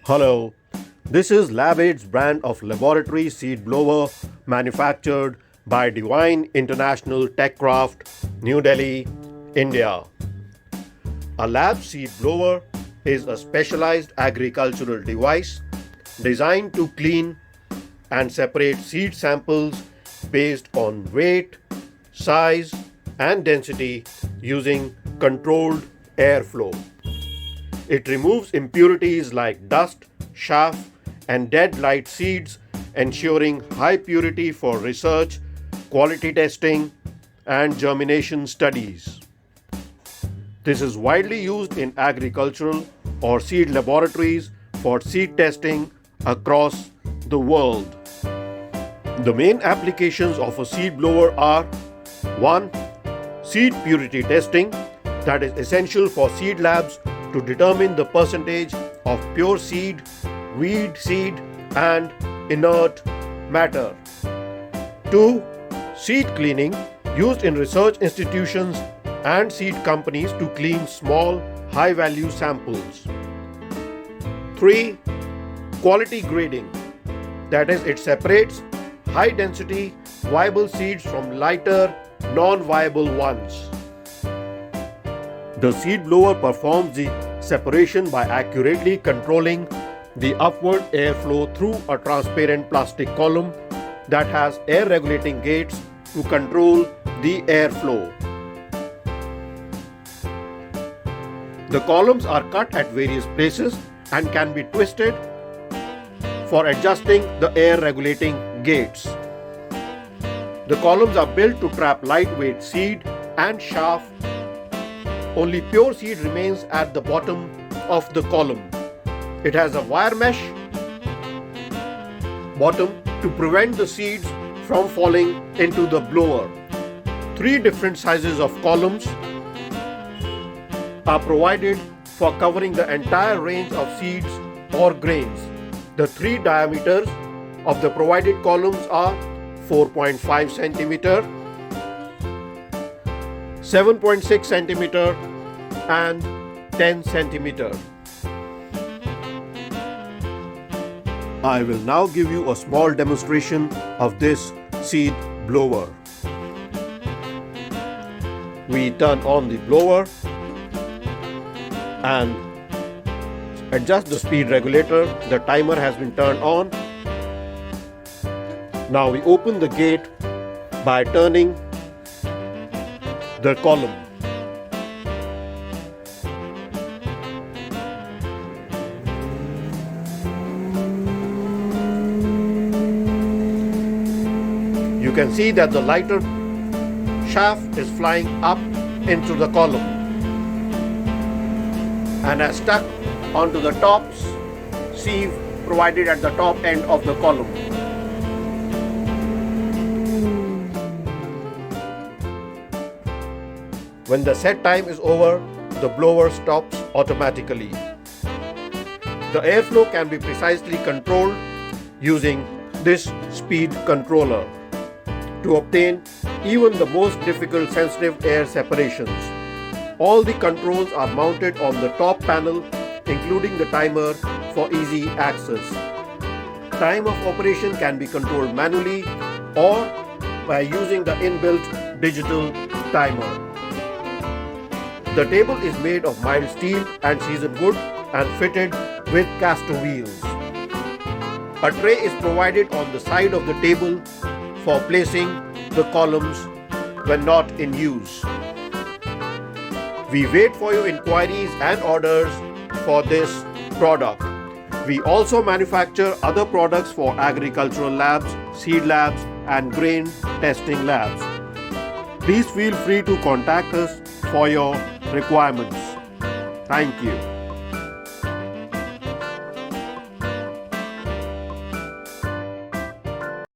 Hello, this is LabAid's brand of laboratory seed blower manufactured by Divine International Techcraft, New Delhi, India. A lab seed blower is a specialized agricultural device designed to clean and separate seed samples based on weight, size, and density using controlled airflow. It removes impurities like dust, chaff, and dead light seeds, ensuring high purity for research, quality testing, and germination studies. This is widely used in agricultural or seed laboratories for seed testing across the world. The main applications of a seed blower are 1. Seed purity testing, that is essential for seed labs to determine the percentage of pure seed, weed seed, and inert matter. 2. Seed cleaning, used in research institutions and seed companies to clean small, high-value samples. 3. Quality grading, that is, it separates high-density, viable seeds from lighter, non-viable ones. The seed blower performs the separation by accurately controlling the upward airflow through a transparent plastic column that has air regulating gates to control the airflow. The columns are cut at various places and can be twisted for adjusting the air regulating gates. The columns are built to trap lightweight seed and chaff. Only pure seed remains at the bottom of the column. It has a wire mesh bottom to prevent the seeds from falling into the blower. 3 different sizes of columns are provided for covering the entire range of seeds or grains. The 3 diameters of the provided columns are 4.5 cm, 7.6 cm, and 10 cm. I will now give you a small demonstration of this seed blower. We turn on the blower and adjust the speed regulator. The timer has been turned on. Now we open the gate by turning the column. You can see that the lighter chaff is flying up into the column and has stuck onto the top sieve provided at the top end of the column. When the set time is over, the blower stops automatically. The airflow can be precisely controlled using this speed controller to obtain even the most difficult sensitive air separations. All the controls are mounted on the top panel, including the timer for easy access. Time of operation can be controlled manually or by using the inbuilt digital timer. The table is made of mild steel and seasoned wood and fitted with caster wheels. A tray is provided on the side of the table for placing the columns when not in use. We wait for your inquiries and orders for this product. We also manufacture other products for agricultural labs, seed labs, and grain testing labs. Please feel free to contact us for your requirements. Thank you.